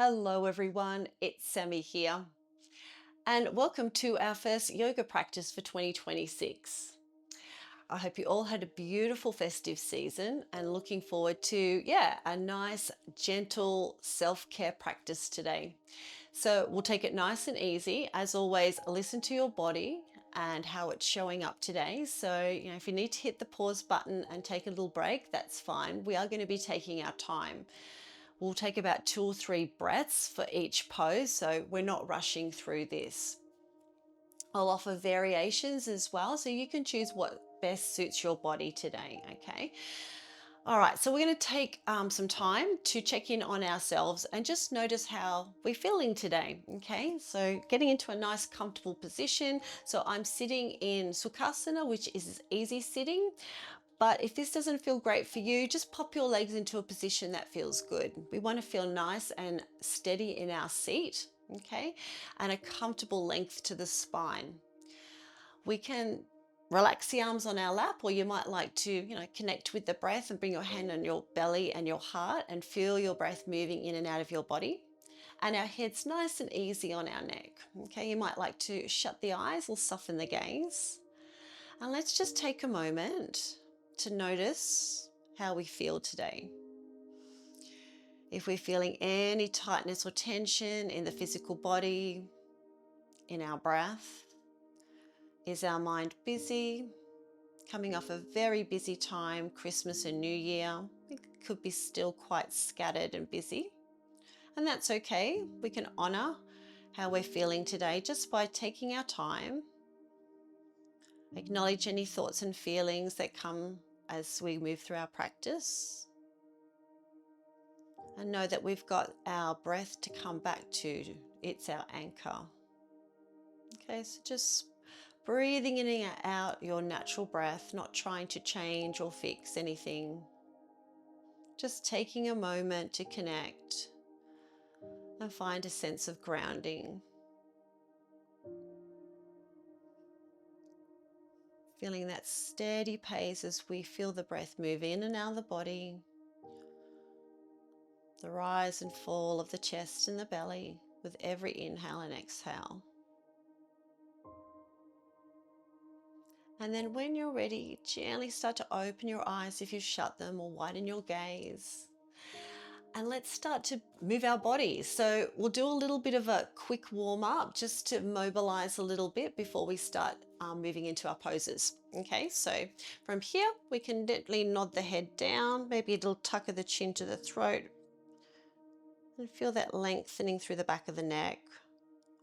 Hello everyone, it's Sammy here, and welcome to our first yoga practice for 2026. I hope you all had a beautiful festive season and looking forward to, a nice, gentle self-care practice today. So we'll take it nice and easy. As always, listen to your body and how it's showing up today. So, if you need to hit the pause button and take a little break, that's fine. We are going to be taking our time. We'll take about 2 or 3 breaths for each pose, so we're not rushing through this. I'll offer variations as well, so you can choose what best suits your body today, okay? All right, so we're going to take some time to check in on ourselves and just notice how we're feeling today, okay? So getting into a nice comfortable position. So I'm sitting in Sukhasana, which is easy sitting. But if this doesn't feel great for you, just pop your legs into a position that feels good. We want to feel nice and steady in our seat, okay? And a comfortable length to the spine. We can relax the arms on our lap, or you might like to, connect with the breath and bring your hand on your belly and your heart and feel your breath moving in and out of your body. And our head's nice and easy on our neck, okay? You might like to shut the eyes or soften the gaze. And let's just take a moment to notice how we feel today. If we're feeling any tightness or tension in the physical body, in our breath, is our mind busy? Coming off a very busy time, Christmas and New Year, it could be still quite scattered and busy. And that's okay. We can honor how we're feeling today just by taking our time. Acknowledge any thoughts and feelings that come as we move through our practice. And know that we've got our breath to come back to. It's our anchor. Okay, so just breathing in and out your natural breath, not trying to change or fix anything. Just taking a moment to connect and find a sense of grounding. Feeling that steady pace as we feel the breath move in and out of the body. The rise and fall of the chest and the belly with every inhale and exhale. And then when you're ready, gently start to open your eyes if you've shut them, or widen your gaze. And let's start to move our bodies. So we'll do a little bit of a quick warm up just to mobilize a little bit before we start moving into our poses. Okay, so from here, we can gently nod the head down, maybe a little tuck of the chin to the throat. And feel that lengthening through the back of the neck,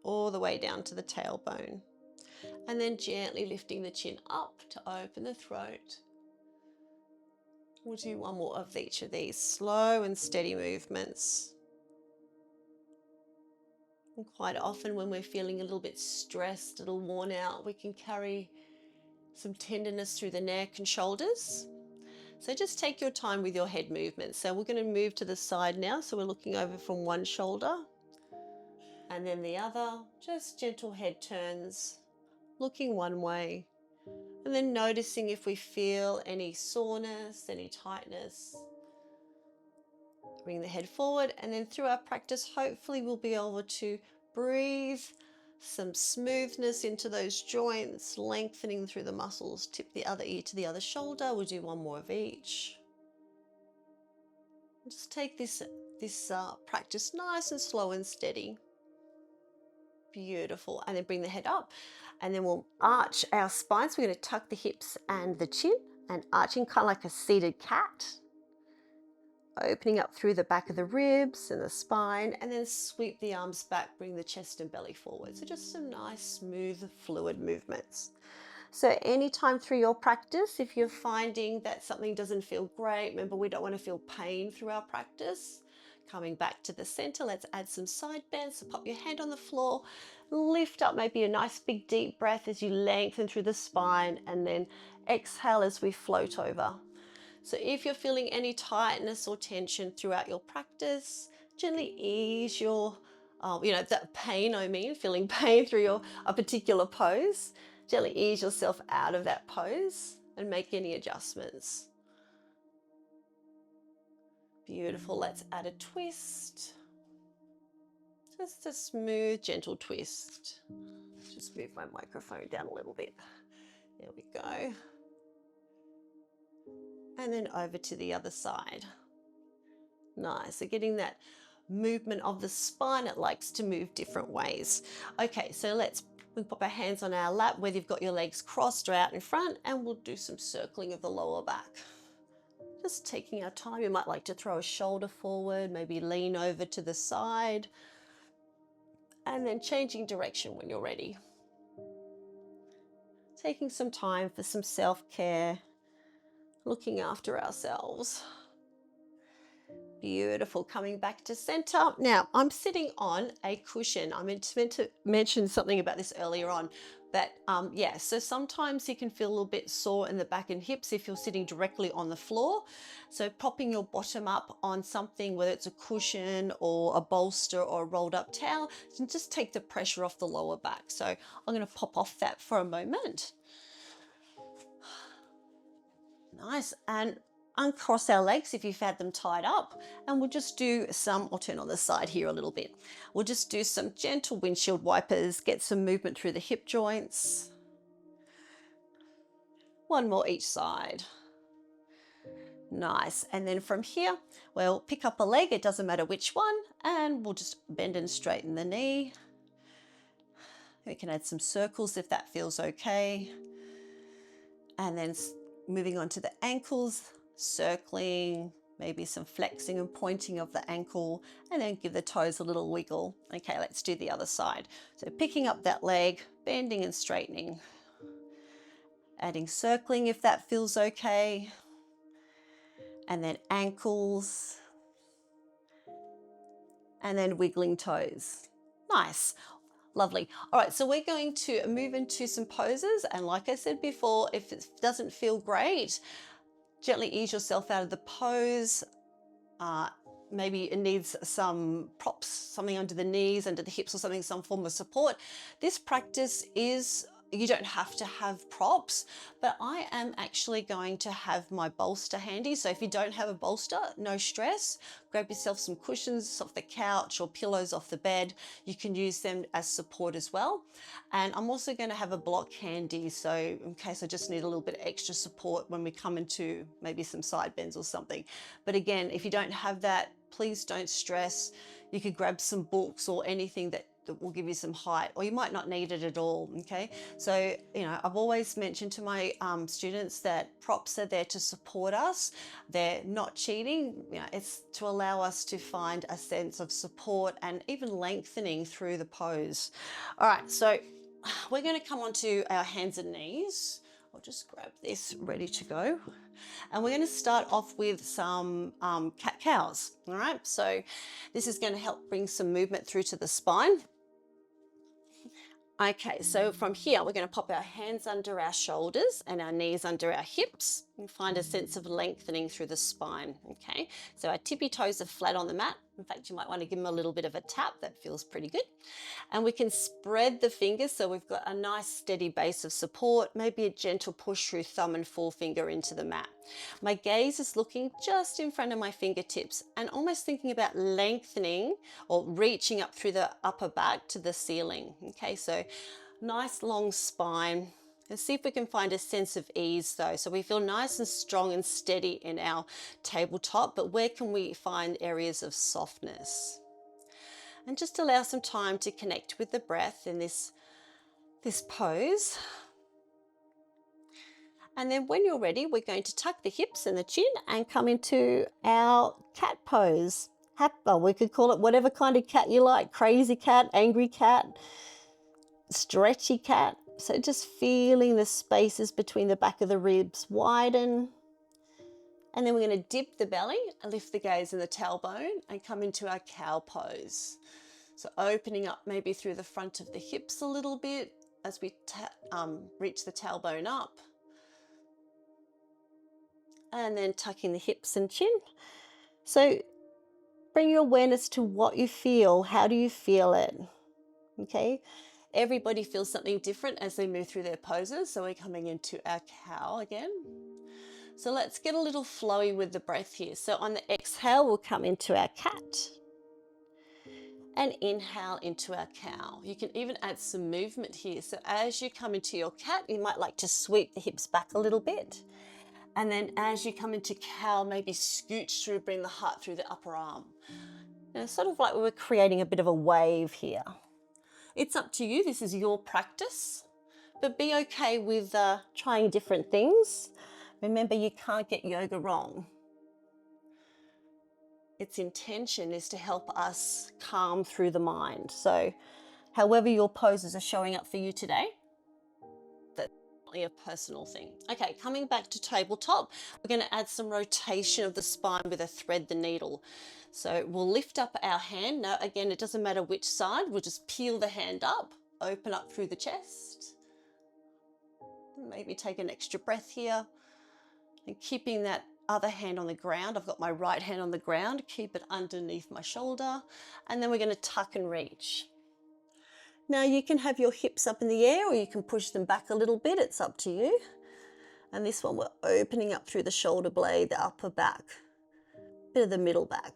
all the way down to the tailbone. And then gently lifting the chin up to open the throat. We'll do one more of each of these slow and steady movements. And quite often when we're feeling a little bit stressed, a little worn out, we can carry some tenderness through the neck and shoulders. So just take your time with your head movements. So we're going to move to the side now. So we're looking over from one shoulder and then the other. Just gentle head turns, looking one way. And then noticing if we feel any soreness, any tightness. Bring the head forward, and then through our practice, hopefully we'll be able to breathe some smoothness into those joints, lengthening through the muscles. Tip the other ear to the other shoulder. We'll do one more of each. Just take this practice nice and slow and steady. Beautiful. And then bring the head up, and then we'll arch our spine. So we're going to tuck the hips and the chin and arching kind of like a seated cat. Opening up through the back of the ribs and the spine, and then sweep the arms back, bring the chest and belly forward. So just some nice, smooth, fluid movements. So anytime through your practice, if you're finding that something doesn't feel great, remember we don't want to feel pain through our practice. Coming back to the center, let's add some side bends. So pop your hand on the floor, lift up maybe a nice big deep breath as you lengthen through the spine, and then exhale as we float over. So if you're feeling any tightness or tension throughout your practice, gently ease your, that pain, feeling pain through a particular pose, gently ease yourself out of that pose and make any adjustments. Beautiful, let's add a twist. Just a smooth, gentle twist. Just move my microphone down a little bit. There we go. And then over to the other side. Nice. So getting that movement of the spine, it likes to move different ways. Okay, so we pop our hands on our lap, whether you've got your legs crossed or out in front, and we'll do some circling of the lower back. Just taking our time. You might like to throw a shoulder forward, maybe lean over to the side, and then changing direction when you're ready. Taking some time for some self-care, looking after ourselves. Beautiful. Coming back to center. Now, I'm sitting on a cushion. I meant to mention something about this earlier on, but yeah, so sometimes you can feel a little bit sore in the back and hips if you're sitting directly on the floor. So popping your bottom up on something, whether it's a cushion or a bolster or a rolled up towel, can just take the pressure off the lower back. So I'm going to pop off that for a moment. Nice. And uncross our legs if you've had them tied up, and we'll just do some, I'll turn on the side here a little bit. We'll just do some gentle windshield wipers, get some movement through the hip joints. One more each side. Nice. And then from here, we'll pick up a leg, it doesn't matter which one, and we'll just bend and straighten the knee. We can add some circles if that feels okay. And then moving on to the ankles, circling, maybe some flexing and pointing of the ankle, and then give the toes a little wiggle. Okay, let's do the other side. So picking up that leg, bending and straightening, adding circling if that feels okay, and then ankles, and then wiggling toes. Nice. Lovely. All right, so we're going to move into some poses, and like I said before, if it doesn't feel great, gently ease yourself out of the pose. Maybe it needs some props, something under the knees, under the hips or something, some form of support. This practice is, you don't have to have props, but I am actually going to have my bolster handy. So if you don't have a bolster, no stress. Grab yourself some cushions off the couch or pillows off the bed. You can use them as support as well. And I'm also going to have a block handy, so in case I just need a little bit of extra support when we come into maybe some side bends or something. But again, if you don't have that, please don't stress. You could grab some books or anything that will give you some height, or you might not need it at all. Okay, so I've always mentioned to my students that props are there to support us. They're not cheating. It's to allow us to find a sense of support and even lengthening through the pose. All right, so we're going to come onto our hands and knees. I'll just grab this ready to go. And we're going to start off with some cat-cows. All right, so this is going to help bring some movement through to the spine. Okay, so from here, we're going to pop our hands under our shoulders and our knees under our hips and find a sense of lengthening through the spine. Okay, so our tippy toes are flat on the mat. In fact, you might want to give them a little bit of a tap. That feels pretty good. And we can spread the fingers so we've got a nice steady base of support, maybe a gentle push through thumb and forefinger into the mat. My gaze is looking just in front of my fingertips and almost thinking about lengthening or reaching up through the upper back to the ceiling. Okay, so nice long spine. And see if we can find a sense of ease though. So we feel nice and strong and steady in our tabletop, but where can we find areas of softness? And just allow some time to connect with the breath in this pose. And then when you're ready, we're going to tuck the hips and the chin and come into our cat pose. We could call it whatever kind of cat you like, crazy cat, angry cat, stretchy cat. So just feeling the spaces between the back of the ribs widen. And then we're going to dip the belly and lift the gaze and the tailbone and come into our cow pose. So opening up maybe through the front of the hips a little bit as we reach the tailbone up. And then tucking the hips and chin. So bring your awareness to what you feel. How do you feel it? Okay. Everybody feels something different as they move through their poses. So we're coming into our cow again. So let's get a little flowy with the breath here. So on the exhale, we'll come into our cat. And inhale into our cow. You can even add some movement here. So as you come into your cat, you might like to sweep the hips back a little bit. And then as you come into cow, maybe scooch through, bring the heart through the upper arm. Now, sort of like we were creating a bit of a wave here. It's up to you. This is your practice. But be okay with trying different things. Remember, you can't get yoga wrong. Its intention is to help us calm through the mind. So however your poses are showing up for you today, that's a personal thing. Okay, coming back to tabletop, we're going to add some rotation of the spine with a thread the needle. So we'll lift up our hand. Now, again, it doesn't matter which side. We'll just peel the hand up, open up through the chest. Maybe take an extra breath here. And keeping that other hand on the ground, I've got my right hand on the ground, keep it underneath my shoulder, and then we're going to tuck and reach. Now you can have your hips up in the air or you can push them back a little bit, it's up to you. And this one we're opening up through the shoulder blade, the upper back, bit of the middle back.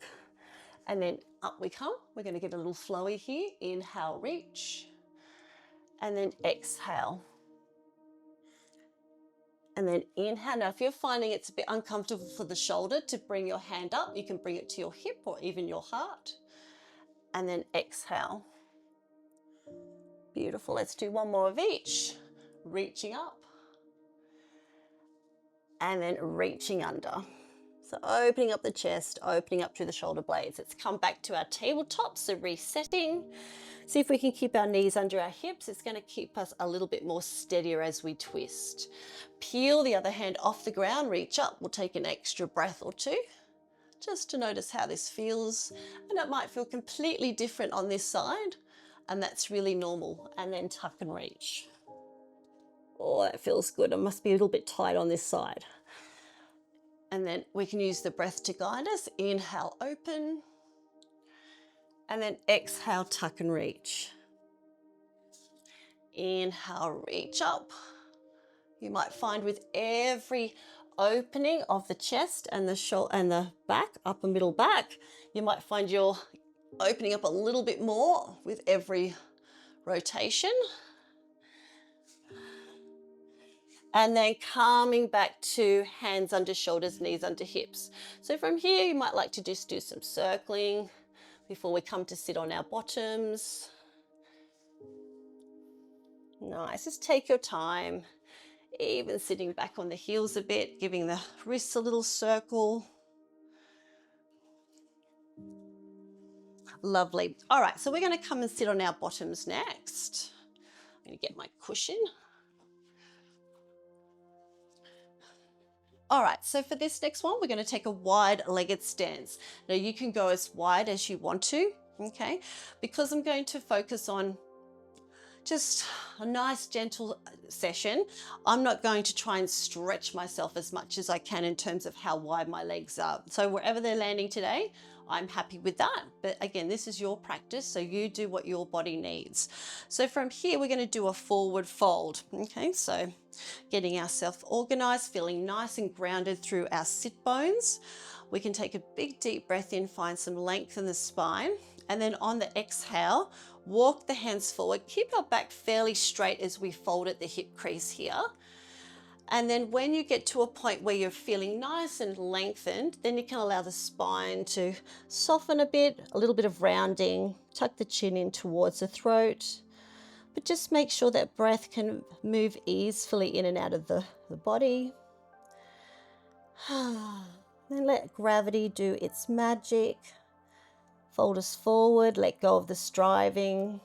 And then up we come. We're going to get a little flowy here. Inhale, reach, and then exhale. And then inhale. Now, if you're finding it's a bit uncomfortable for the shoulder to bring your hand up, you can bring it to your hip or even your heart. And then exhale. Beautiful. Let's do one more of each. Reaching up. And then reaching under. So opening up the chest, opening up through the shoulder blades. Let's come back to our tabletop. So resetting. See if we can keep our knees under our hips. It's going to keep us a little bit more steadier as we twist. Peel the other hand off the ground, reach up. We'll take an extra breath or two just to notice how this feels. And it might feel completely different on this side, and that's really normal. And then tuck and reach. Oh, that feels good. It must be a little bit tight on this side. And then we can use the breath to guide us. Inhale, open. And then exhale, tuck and reach. Inhale, reach up. You might find with every opening of the chest and the shoulder and the back, upper middle back, you might find you're opening up a little bit more with every rotation. And then coming back to hands under shoulders, knees under hips. So from here, you might like to just do some circling before we come to sit on our bottoms. Nice, just take your time, even sitting back on the heels a bit, giving the wrists a little circle. Lovely. All right, so we're going to come and sit on our bottoms next. I'm going to get my cushion. All right, so for this next one, we're going to take a wide-legged stance. Now you can go as wide as you want to, okay? Because I'm going to focus on just a nice gentle session, I'm not going to try and stretch myself as much as I can in terms of how wide my legs are. So wherever they're landing today, I'm happy with that. But again, this is your practice, so you do what your body needs. So from here, we're going to do a forward fold. Okay, so getting ourselves organized, feeling nice and grounded through our sit bones. We can take a big deep breath in, find some length in the spine. And then on the exhale, walk the hands forward. Keep our back fairly straight as we fold at the hip crease here. And then when you get to a point where you're feeling nice and lengthened, then you can allow the spine to soften a bit, a little bit of rounding, tuck the chin in towards the throat. But just make sure that breath can move easily in and out of the body. Then let gravity do its magic. Fold us forward, let go of the striving,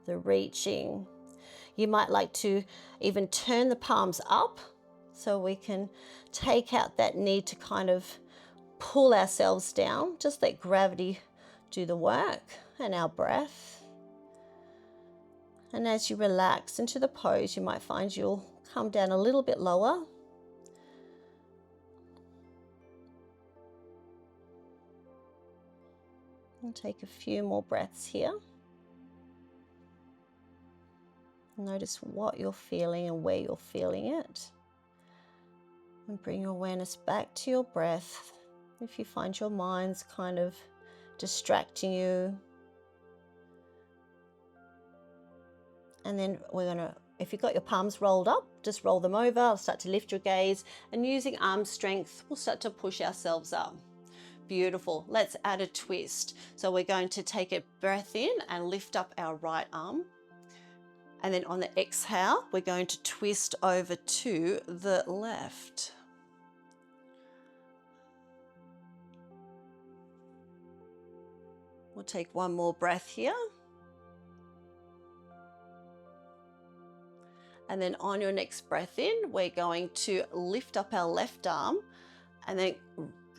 the reaching. You might like to even turn the palms up so we can take out that need to kind of pull ourselves down. Just let gravity do the work and our breath. And as you relax into the pose, you might find you'll come down a little bit lower. And take a few more breaths here. Notice what you're feeling and where you're feeling it. And bring your awareness back to your breath. If you find your mind's kind of distracting you, And then we're gonna, if you've got your palms rolled up, just roll them over, start to lift your gaze, and using arm strength, we'll start to push ourselves up. Beautiful. Let's add a twist. So we're going to take a breath in and lift up our right arm. And then on the exhale, we're going to twist over to the left. We'll take one more breath here. And then on your next breath in, we're going to lift up our left arm and then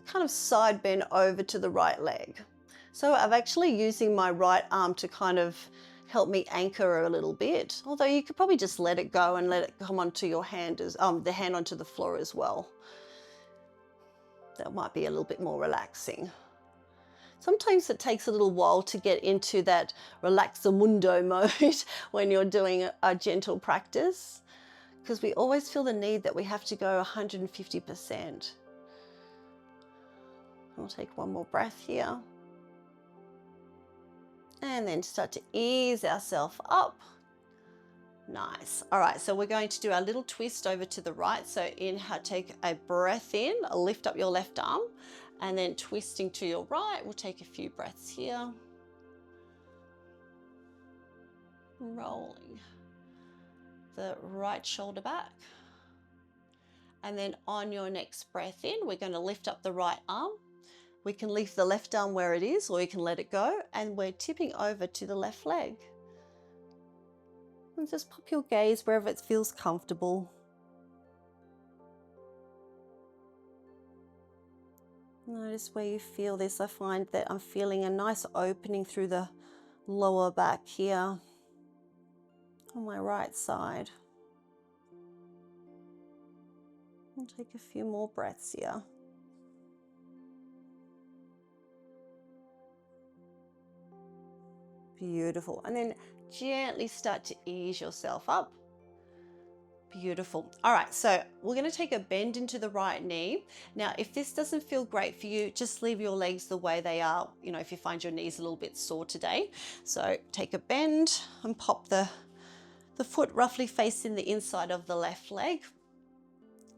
kind of side bend over to the right leg. So I'm actually using my right arm to kind of help me anchor a little bit, although you could probably just let it go and let it come onto your hand, the hand onto the floor as well. That might be a little bit more relaxing. Sometimes it takes a little while to get into that relaxamundo mode when you're doing a gentle practice, because we always feel the need that we have to go 150%. We'll take one more breath here. And then start to ease ourselves up. Nice. All right, so we're going to do our little twist over to the right. So inhale, take a breath in, lift up your left arm, and then twisting to your right. We'll take a few breaths here. Rolling the right shoulder back. And then on your next breath in, we're going to lift up the right arm. We can leave the left arm where it is, or you can let it go, and we're tipping over to the left leg. And just pop your gaze wherever it feels comfortable. Notice where you feel this. I find that I'm feeling a nice opening through the lower back here on my right side. And take a few more breaths here. Beautiful. And then gently start to ease yourself up. Beautiful. All right, so we're going to take a bend into the right knee. Now, if this doesn't feel great for you, just leave your legs the way they are, you know, if you find your knees a little bit sore today. So take a bend and pop the foot roughly facing the inside of the left leg.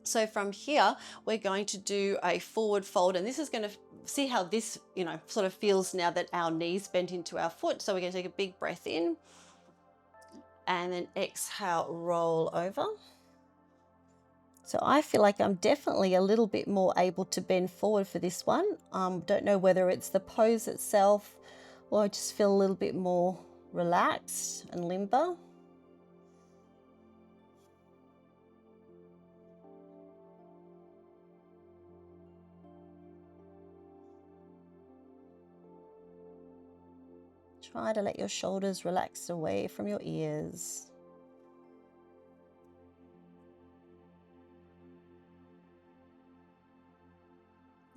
So from here, we're going to do a forward fold, and this is going to see how this, you know, sort of feels now that our knees bent into our foot. So we're going to take a big breath in and then exhale, roll over. So I feel like I'm definitely a little bit more able to bend forward for this one. Don't know whether it's the pose itself or I just feel a little bit more relaxed and limber. Try to let your shoulders relax away from your ears.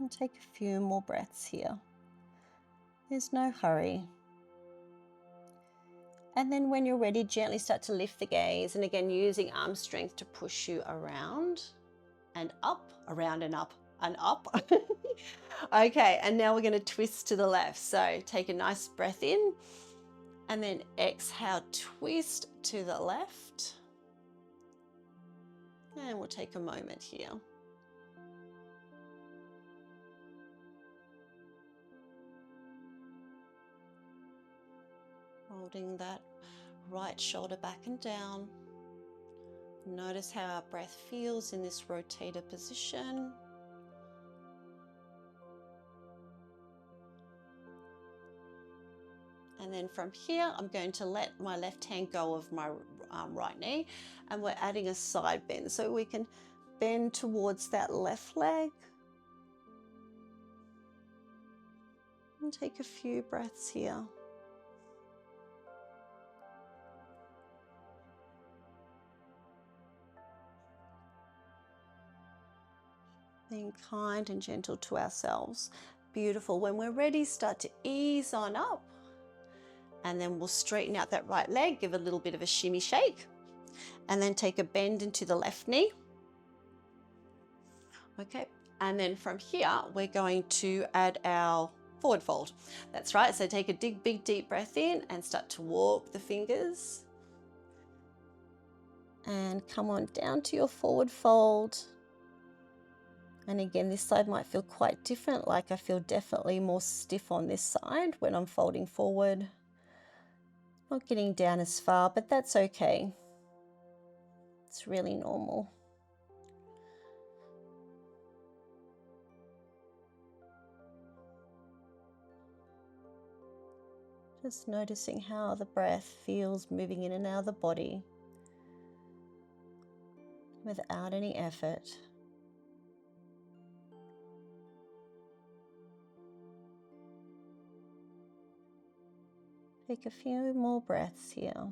And take a few more breaths here. There's no hurry. And then when you're ready, gently start to lift the gaze. And again, using arm strength to push you around and up, around and up and up. Okay, and now we're going to twist to the left. So take a nice breath in and then exhale, twist to the left. And we'll take a moment here. Holding that right shoulder back and down. Notice how our breath feels in this rotator position. And then from here, I'm going to let my left hand go of my right knee, and we're adding a side bend. So we can bend towards that left leg. And take a few breaths here. Being kind and gentle to ourselves. Beautiful. When we're ready, start to ease on up. And then we'll straighten out that right leg, give it a little bit of a shimmy shake. And then take a bend into the left knee. Okay. And then from here, we're going to add our forward fold. That's right. So take a big deep breath in and start to walk the fingers And come on down to your forward fold. And again, this side might feel quite different, like I feel definitely more stiff on this side when I'm folding forward. Not getting down as far, but that's okay. It's really normal. Just noticing how the breath feels moving in and out of the body without any effort. Take a few more breaths here.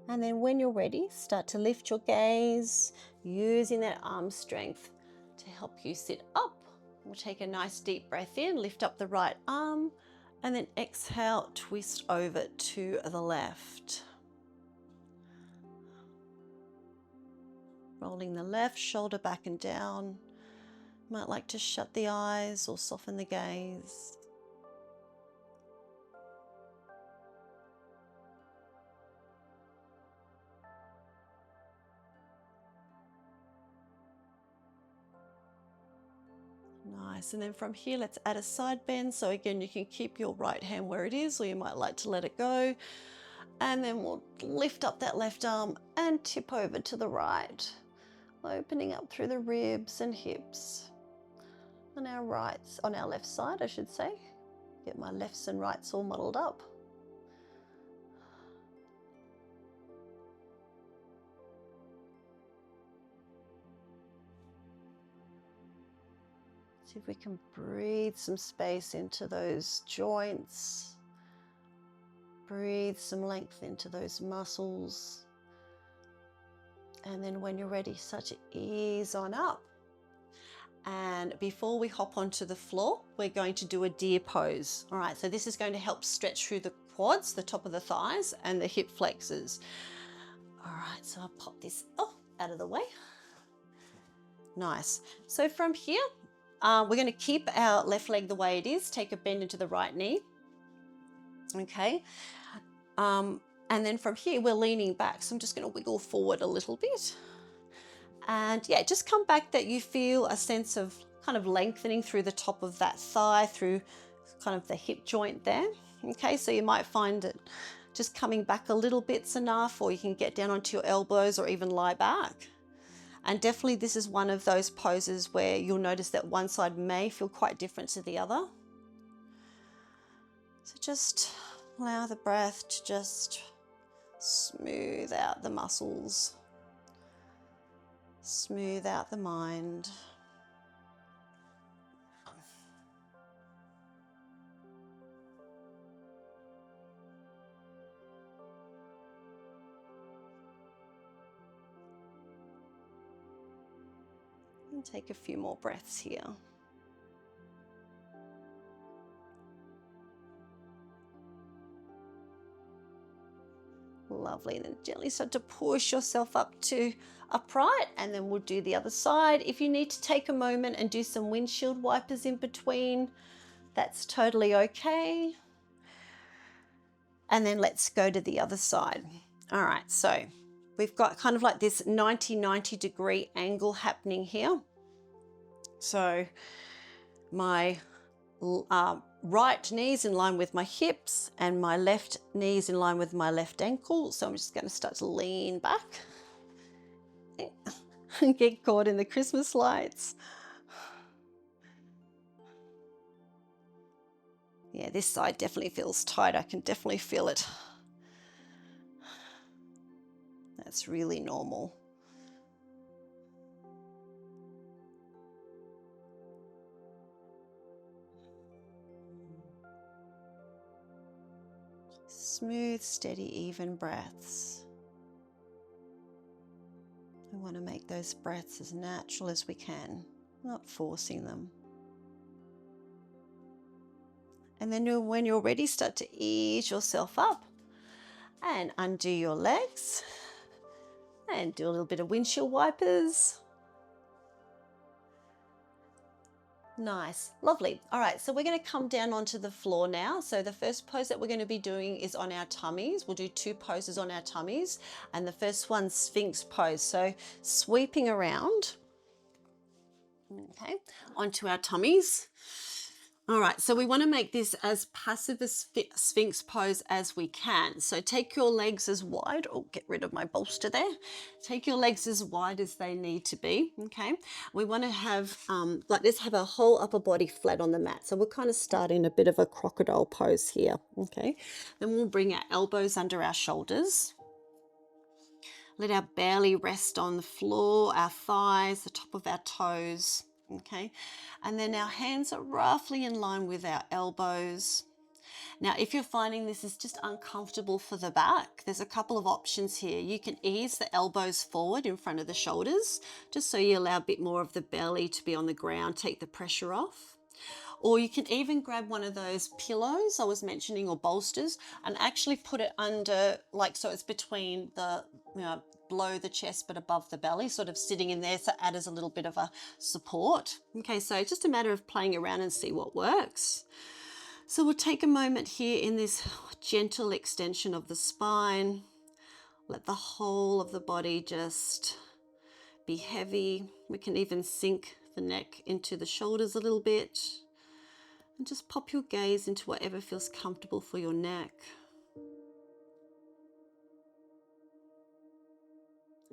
And then when you're ready, start to lift your gaze, using that arm strength to help you sit up. We'll take a nice deep breath in, lift up the right arm, and then exhale, twist over to the left. Rolling the left shoulder back and down. Might like to shut the eyes or soften the gaze. Nice, and then from here, let's add a side bend. So again, you can keep your right hand where it is, or you might like to let it go. And then we'll lift up that left arm and tip over to the right, opening up through the ribs and hips. On our left side, I should say. Get my lefts and rights all muddled up. See if we can breathe some space into those joints. Breathe some length into those muscles. And then when you're ready, start to ease on up. And before we hop onto the floor, we're going to do a deer pose. All right, so this is going to help stretch through the quads, the top of the thighs, and the hip flexors. All right, so I'll pop this out of the way. Nice. So from here, we're going to keep our left leg the way it is. Take a bend into the right knee. Okay. And then from here, we're leaning back. So I'm just going to wiggle forward a little bit. And yeah, just come back that you feel a sense of kind of lengthening through the top of that thigh, through kind of the hip joint there. Okay, so you might find it just coming back a little bit's enough, or you can get down onto your elbows or even lie back. And definitely this is one of those poses where you'll notice that one side may feel quite different to the other. So just allow the breath to just smooth out the muscles. Smooth out the mind. And take a few more breaths here. Lovely, and then gently start to push yourself up to upright, and then we'll do the other side. If you need to take a moment and do some windshield wipers in between, that's totally okay. And then let's go to the other side. All right, so we've got kind of like this 90 degree angle happening here. So my right knee's in line with my hips and my left knee's in line with my left ankle. So I'm just going to start to lean back and get caught in the Christmas lights. Yeah, this side definitely feels tight. I can definitely feel it. That's really normal. Smooth, steady, even breaths. We want to make those breaths as natural as we can, not forcing them. And then when you're ready, start to ease yourself up and undo your legs and do a little bit of windshield wipers. Nice, lovely. All right, so we're going to come down onto the floor now. So the first pose that we're going to be doing is on our tummies. We'll do 2 poses on our tummies, and the first one's Sphinx pose. So sweeping around, okay, onto our tummies. All right, so we want to make this as passive a Sphinx pose as we can. So take your legs as wide, oh, get rid of my bolster there. Take your legs as wide as they need to be, okay? We want to have, like this, have our whole upper body flat on the mat. So we're kind of starting a bit of a crocodile pose here, okay? Then we'll bring our elbows under our shoulders. Let our belly rest on the floor, our thighs, the top of our toes, okay? And then our hands are roughly in line with our elbows. Now, if you're finding this is just uncomfortable for the back, there's a couple of options here. You can ease the elbows forward in front of the shoulders, just so you allow a bit more of the belly to be on the ground, take the pressure off. Or you can even grab one of those pillows I was mentioning, or bolsters, and actually put it under, like, so it's between the, below the chest but above the belly, sort of sitting in there, so add as a little bit of a support. Okay, so it's just a matter of playing around and see what works. So we'll take a moment here in this gentle extension of the spine. Let the whole of the body just be heavy. We can even sink the neck into the shoulders a little bit. And just pop your gaze into whatever feels comfortable for your neck.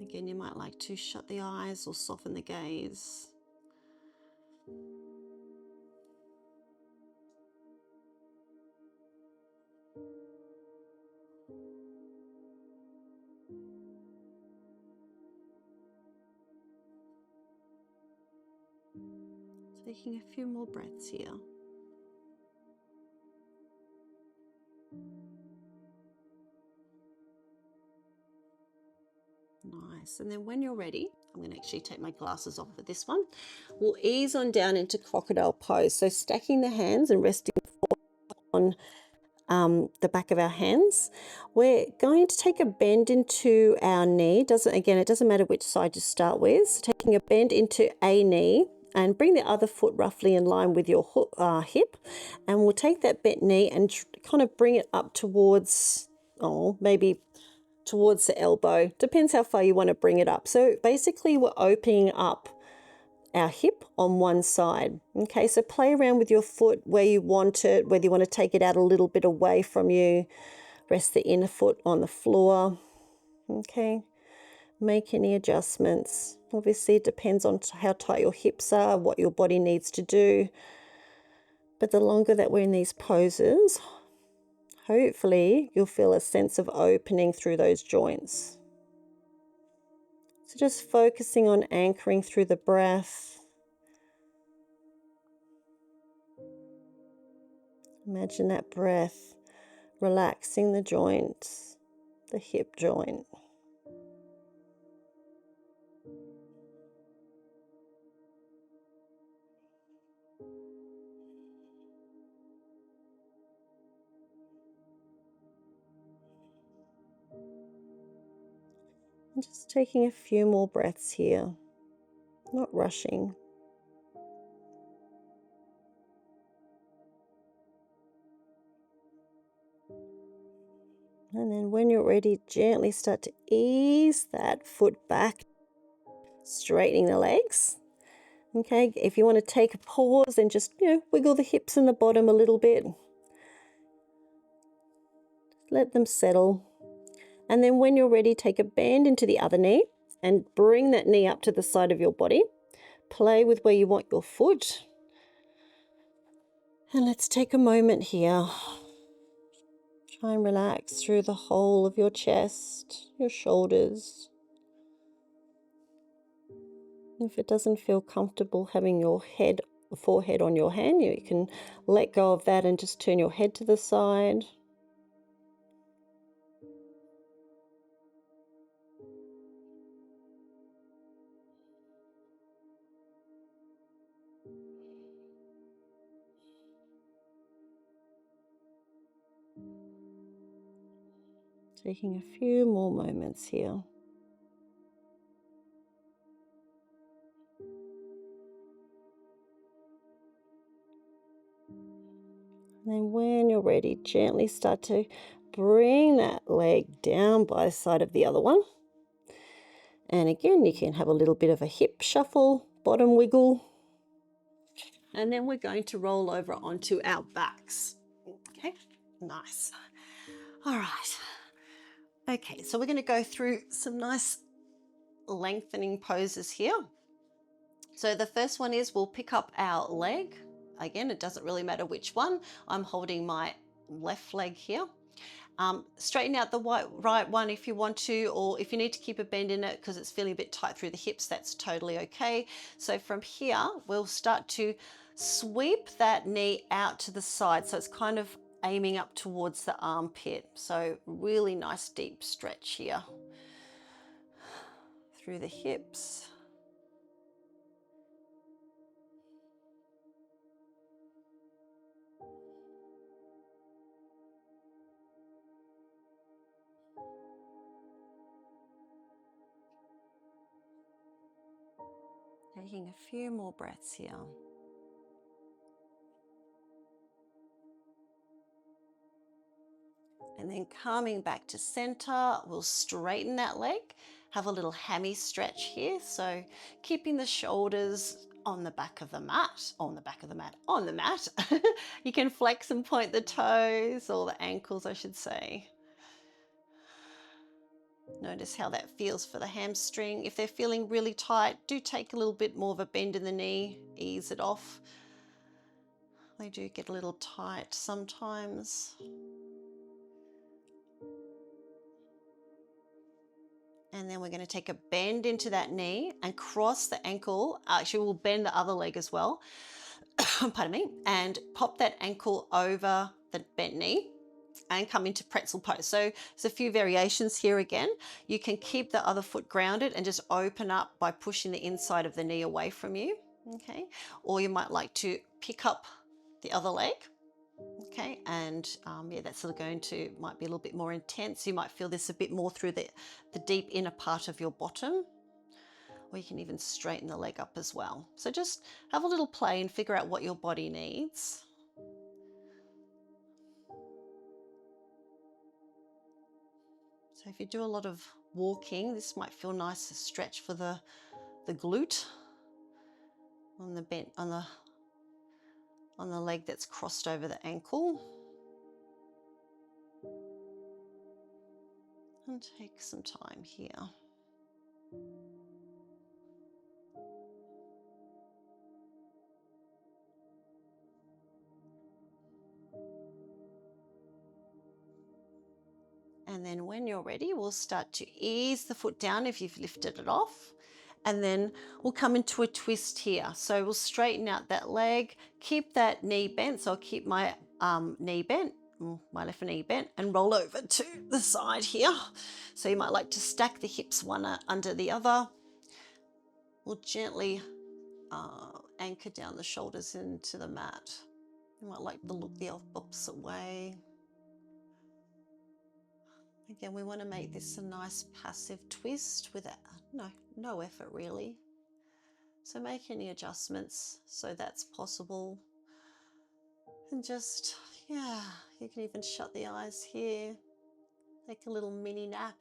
Again, you might like to shut the eyes or soften the gaze. Taking a few more breaths here. Nice. And then when you're ready, I'm going to actually take my glasses off for this one. We'll ease on down into crocodile pose. So stacking the hands and resting on the back of our hands. We're going to take a bend into our knee. It doesn't matter which side you start with. So taking a bend into a knee and bring the other foot roughly in line with your hip. And we'll take that bent knee and kind of bring it up towards, maybe towards the elbow. Depends how far you want to bring it up. So basically we're opening up our hip on one side. Okay, so play around with your foot where you want it, whether you want to take it out a little bit away from you. Rest the inner foot on the floor. Okay, make any adjustments. Obviously it depends on how tight your hips are, what your body needs to do. But the longer that we're in these poses, hopefully you'll feel a sense of opening through those joints. So just focusing on anchoring through the breath. Imagine that breath relaxing the joints, the hip joint. And just taking a few more breaths here, not rushing. And then when you're ready, gently start to ease that foot back, straightening the legs. Okay, if you want to take a pause and just, wiggle the hips in the bottom a little bit. Let them settle. And then when you're ready, take a bend into the other knee and bring that knee up to the side of your body. Play with where you want your foot. And let's take a moment here. Try and relax through the whole of your chest, your shoulders. If it doesn't feel comfortable having your forehead on your hand, you can let go of that and just turn your head to the side. Taking a few more moments here. And then when you're ready, gently start to bring that leg down by the side of the other one. And again, you can have a little bit of a hip shuffle, bottom wiggle. And then we're going to roll over onto our backs. Okay, nice. All right. Okay, so we're going to go through some nice lengthening poses here. So the first one is we'll pick up our leg. Again, it doesn't really matter which one. I'm holding my left leg here. Straighten out the right one if you want to, or if you need to keep a bend in it because it's feeling a bit tight through the hips, that's totally okay. So from here, we'll start to sweep that knee out to the side. So it's kind of aiming up towards the armpit. So really nice deep stretch here through the hips. Taking a few more breaths here. And then coming back to center, we'll straighten that leg, have a little hammy stretch here. So keeping the shoulders on the back of the mat, on the mat. You can flex and point the toes, or the ankles, I should say. Notice how that feels for the hamstring. If they're feeling really tight, do take a little bit more of a bend in the knee, ease it off. They do get a little tight sometimes. And then we're going to take a bend into that knee and cross the ankle. Actually, we'll bend the other leg as well. Pardon me. And pop that ankle over the bent knee and come into pretzel pose. So there's a few variations here again. You can keep the other foot grounded and just open up by pushing the inside of the knee away from you. Okay. Or you might like to pick up the other leg. Okay, and yeah, that's sort of might be a little bit more intense. You might feel this a bit more through the deep inner part of your bottom, or you can even straighten the leg up as well. So just have a little play and figure out what your body needs. So if you do a lot of walking, this might feel nice to stretch for the glute on the bent on the leg that's crossed over the ankle. And take some time here. And then when you're ready, we'll start to ease the foot down if you've lifted it off. And then we'll come into a twist here. So we'll straighten out that leg, keep that knee bent. So I'll keep my knee bent, my left knee bent, and roll over to the side here. So you might like to stack the hips one under the other. We'll gently anchor down the shoulders into the mat. You might like to look the opposite way. Again, we want to make this a nice passive twist with no effort really. So make any adjustments so that's possible. And just, yeah, you can even shut the eyes here. Take a little mini nap.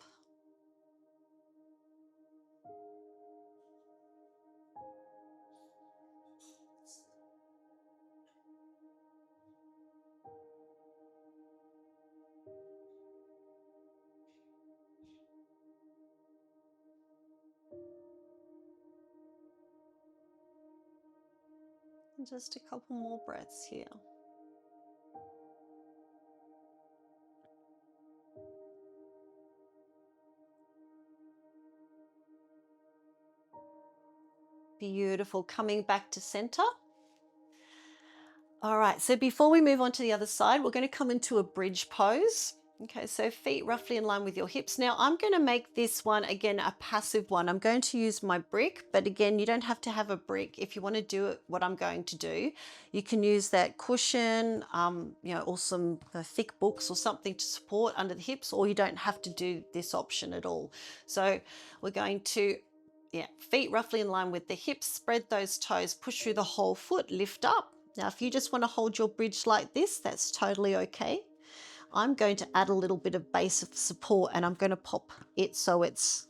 And just a couple more breaths here. Beautiful. Coming back to center. All right, so before we move on to the other side, we're going to come into a bridge pose. Okay, so feet roughly in line with your hips. Now I'm going to make this one, again, a passive one. I'm going to use my brick, but again, you don't have to have a brick. If you want to do it, what I'm going to do, you can use that cushion, or some thick books or something to support under the hips, or you don't have to do this option at all. So we're going to, feet roughly in line with the hips, spread those toes, push through the whole foot, lift up, Now, if you just want to hold your bridge like this, that's totally okay. I'm going to add a little bit of base of support, and I'm going to pop it so it's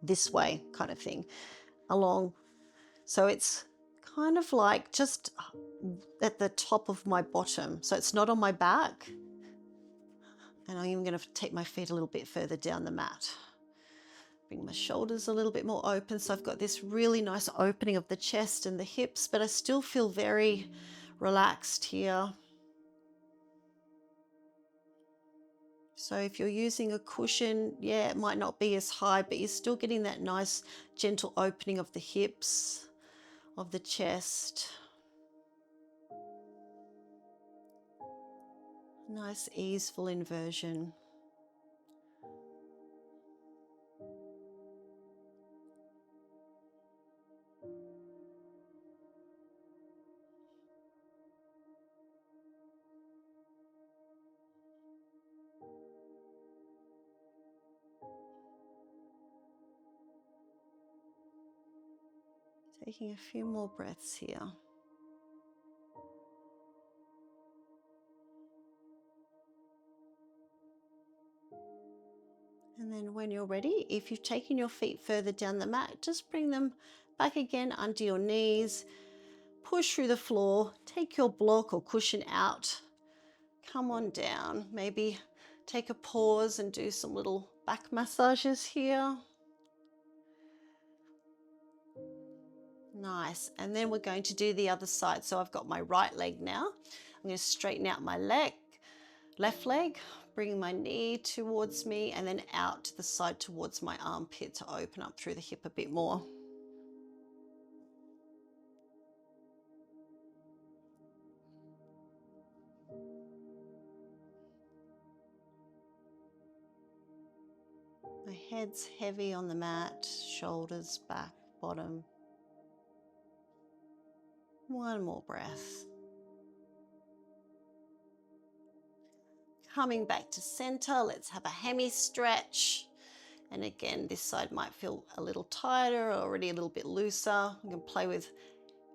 this way kind of thing along. So it's kind of like just at the top of my bottom. So it's not on my back. And I'm even going to take my feet a little bit further down the mat. Bring my shoulders a little bit more open. So I've got this really nice opening of the chest and the hips, but I still feel very relaxed here. So if you're using a cushion, yeah, it might not be as high, but you're still getting that nice gentle opening of the hips, of the chest. Nice easeful inversion. Taking a few more breaths here. And then when you're ready, if you've taken your feet further down the mat, just bring them back again under your knees. Push through the floor. Take your block or cushion out. Come on down. Maybe take a pause and do some little back massages here. Nice. And then we're going to do the other side. So I've got my right leg now. I'm going to straighten out my left leg, bring my knee towards me and then out to the side towards my armpit to open up through the hip a bit more. My head's heavy on the mat, shoulders, back, bottom. One more breath. Coming back to center, let's have a hemi stretch. And again, this side might feel a little tighter, already a little bit looser. We can play with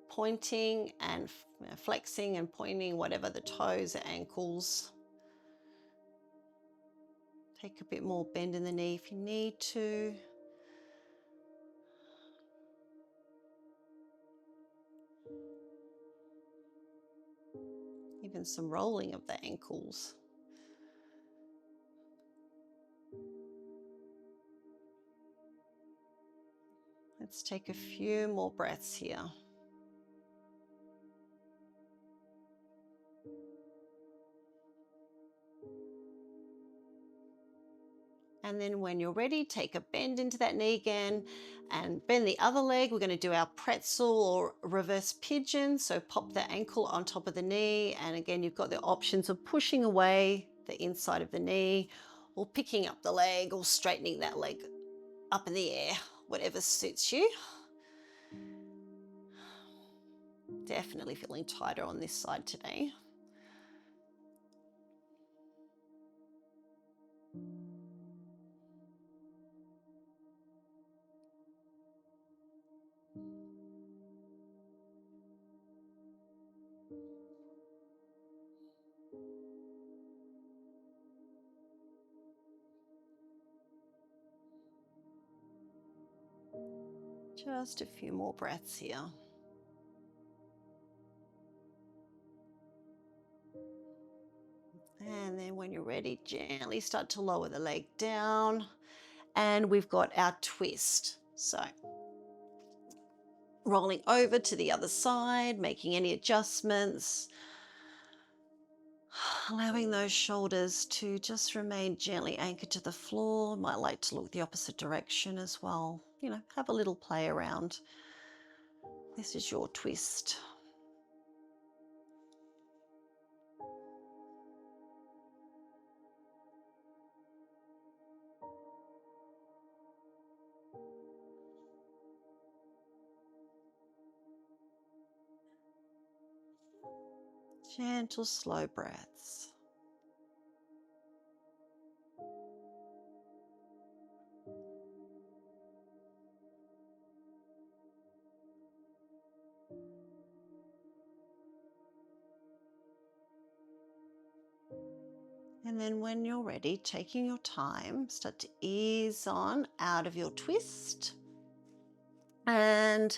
pointing and flexing and pointing, whatever the toes, ankles. Take a bit more bend in the knee if you need to. Even some rolling of the ankles. Let's take a few more breaths here. And then when you're ready, take a bend into that knee again and bend the other leg. We're going to do our pretzel or reverse pigeon. So pop the ankle on top of the knee. And again, you've got the options of pushing away the inside of the knee or picking up the leg or straightening that leg up in the air, whatever suits you. Definitely feeling tighter on this side today. Just a few more breaths here. And then when you're ready, gently start to lower the leg down. And we've got our twist. So rolling over to the other side, making any adjustments, allowing those shoulders to just remain gently anchored to the floor. Might like to look the opposite direction as well. You know, have a little play around. This is your twist. Gentle, slow breaths. And then when you're ready, taking your time, start to ease on out of your twist. And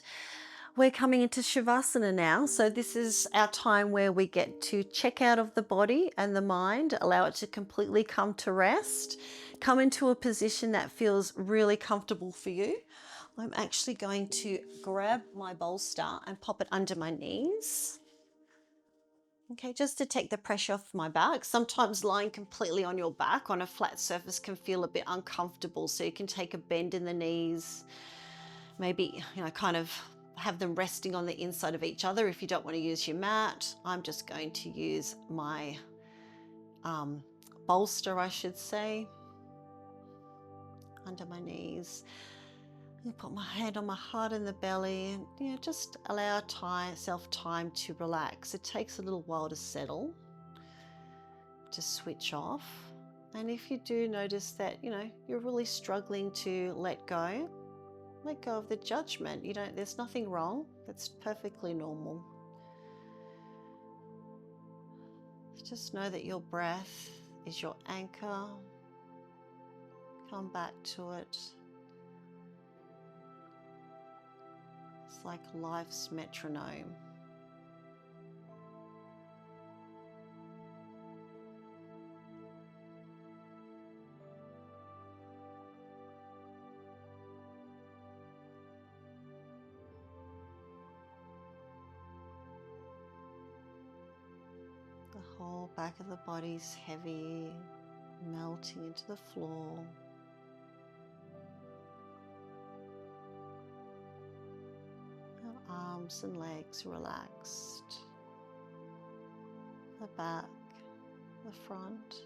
we're coming into Savasana now. So this is our time where we get to check out of the body and the mind, allow it to completely come to rest, come into a position that feels really comfortable for you. I'm actually going to grab my bolster and pop it under my knees. Okay, just to take the pressure off my back. Sometimes lying completely on your back on a flat surface can feel a bit uncomfortable. So you can take a bend in the knees, maybe, kind of have them resting on the inside of each other. If you don't want to use your mat, I'm just going to use my bolster, I should say, under my knees. And put my hand on my heart and the belly, and just allow yourself time to relax. It takes a little while to settle, to switch off. And if you do notice that you're really struggling to let go of the judgment. There's nothing wrong. That's perfectly normal. Just know that your breath is your anchor. Come back to it. It's like life's metronome. The whole back of the body's heavy, melting into the floor. Our arms and legs relaxed. The back, the front,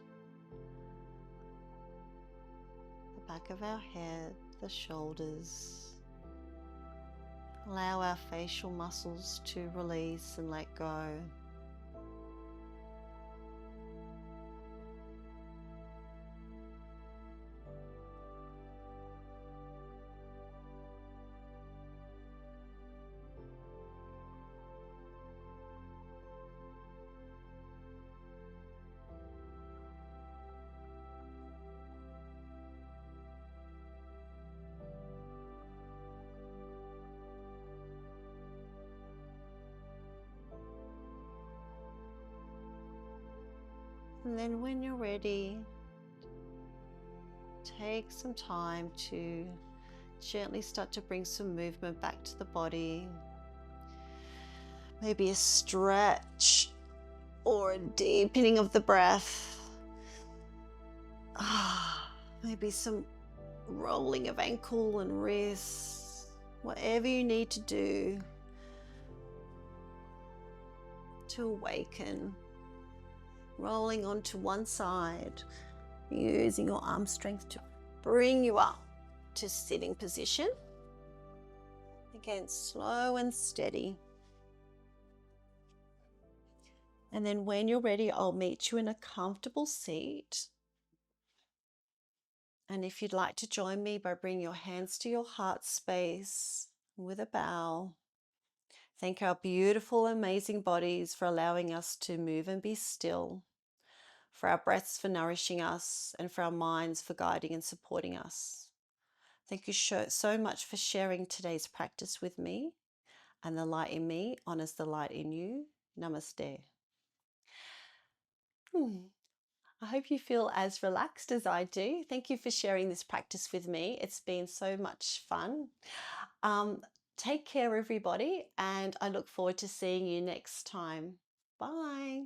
the back of our head, the shoulders. Allow our facial muscles to release and let go. And then when you're ready, take some time to gently start to bring some movement back to the body. Maybe a stretch or a deepening of the breath. Maybe some rolling of ankle and wrists. Whatever you need to do to awaken. Rolling onto one side, using your arm strength to bring you up to sitting position. Again, slow and steady. And then when you're ready, I'll meet you in a comfortable seat. And if you'd like to join me by bringing your hands to your heart space with a bow, thank our beautiful, amazing bodies for allowing us to move and be still, for our breaths for nourishing us, and for our minds for guiding and supporting us. Thank you so much for sharing today's practice with me, and the light in me honors the light in you. Namaste. I hope you feel as relaxed as I do. Thank you for sharing this practice with me. It's been so much fun. Take care, everybody, and I look forward to seeing you next time. Bye.